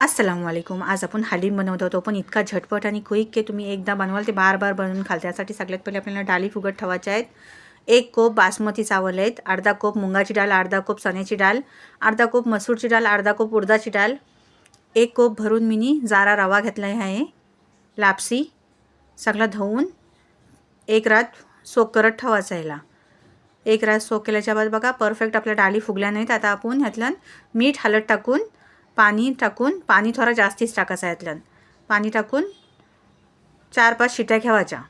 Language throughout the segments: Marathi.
अस्सलाम वालेकुम. आज आपण हलीम बनवत होतो, पण इतका झटपट आणि क्विक की तुम्ही एकदा बनवाल ते बार बार बनवून खाल. त्यासाठी सगळ्यात पहिले आपल्याला डाळी फुगत ठेवायच्या आहेत. 1 कोप बासमती चावल आहेत, अर्धा कोप मुगाची डाळ, अर्धा कोप चण्याची डाळ, अर्धा कोप मसूरची डाळ, अर्धा कोप उडदाची डाळ, 1 कोप भरून मिनी जारा रवा घेतला आहे, लापसी सगळं धुवून एक रात सोक करत ठेवायचा याला. एक रात सोक केल्याच्या बाद बघा परफेक्ट आपल्या डाळी फुगल्या नाहीत. आता आपण ह्यातलं मीठ हळद टाकून पाणी थोडा जास्तीच टाकायचं यातलं. पाणी टाकून 4-5 शिट्या घ्यावाच्या.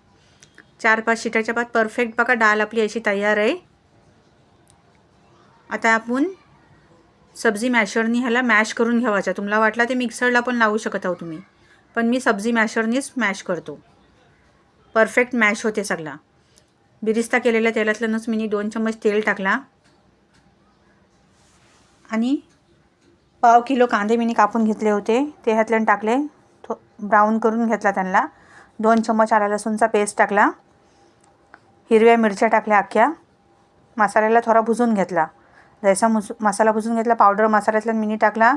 4-5 शिट्याच्या बाद परफेक्ट बघा डाळ आपली अशी तयार आहे. आता आपण सब्जी मॅशरनी ह्याला मॅश करून घ्यावाच्या. तुम्हाला वाटला ते मिक्सरला पण लावू शकत आहो तुम्ही, पण मी सब्जी मॅशरनीच मॅश करतो. परफेक्ट मॅश होते सगळा. बिरिस्ता केलेल्या तेलातलंच मी 2 चम्मच तेल टाकला आणि पाव किलो कांदे मी कापून घेतले होते ते ह्यातल्यानं टाकले. ब्राऊन करून घेतला त्यांना. 2 चम्मच आला लसूणचा पेस्ट टाकला. हिरव्या मिरच्या टाकल्या अख्ख्या. मसाल्याला थोडा भुजून घेतला. जैसा मसाला भुजून घेतला पावडर मसाल्यातला मी टाकला.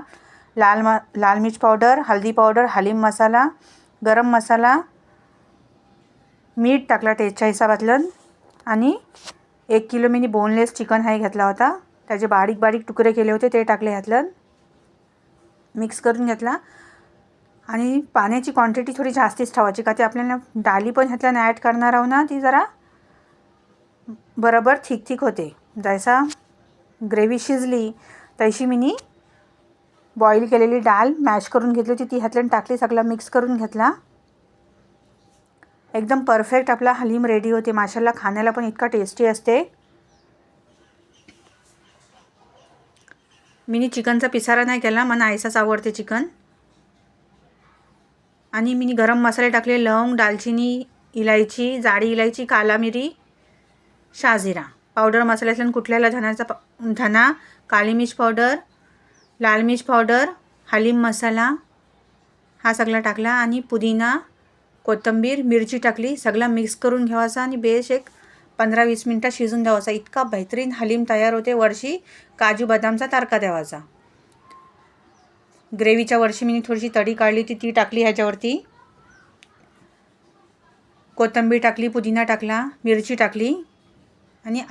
लाल मिर्च पावडर, हल्दी पावडर, हलीम मसाला, गरम मसाला, मीठ टाकला टेस्टच्या हिशोबातलं आणि 1 किलो मी बोनलेस चिकन हाय घेतला होता. त्याचे बारीक बारीक तुकडे केले होते ते टाकले ह्यातलं. मिक्स करून घेतला आणि पाण्याची क्वांटिटी थोडी जास्तीच ठेवायची का ते आपल्याला डाळी पण ह्यातल्यानं ॲड करणार आहो ना, ती जरा बरोबर ठीक होते. जैसा ग्रेव्ही शिजली तशी मी बॉईल केलेली डाळ मॅश करून घेतली होती ती ह्यातल्यानं टाकली. सगळं मिक्स करून घेतला. एकदम परफेक्ट आपला हलीम रेडी होते. माशाल्लाह खाण्याला पण इतका टेस्टी असते. मी चिकनचा पिसारा नाही केला, मला ऐसाच आवडते चिकन. आणि मी गरम मसाले टाकले, लवंग, दालचिनी, इलायची, जाडी इलायची, काला मिरी, शाजिरा पावडर मसाल्यातून कुठल्याला धना, काली मिर्च पावडर, लाल मिर्च पावडर, हलीम मसाला हा सगळा टाकला आणि पुदिना, कोथिंबीर, मिरची टाकली. सगळं मिक्स करून घ्यायचा आणि बेश एक 15-20 मिनटं शिजून द्यावाचा. इतका बेहतरीन हलीम तयार होते. वरशी काजू बदामचा तडका द्यावाचा. ग्रेव्हीच्या वरशी मी थोडीशी तडी काढली होती ती टाकली ह्याच्यावरती. कोथिंबीर टाकली, पुदिना टाकला, मिरची टाकली आणि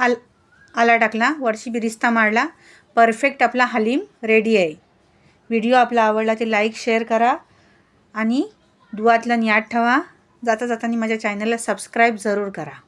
आला टाकला. वरशी बिरिस्ता मारला. परफेक्ट आपला हलीम रेडी आहे. व्हिडिओ आपला आवडला ते लाईक शेअर करा आणि दुआतलं याद ठेवा. जाता जातानी माझ्या चॅनलला सबस्क्राईब जरूर करा.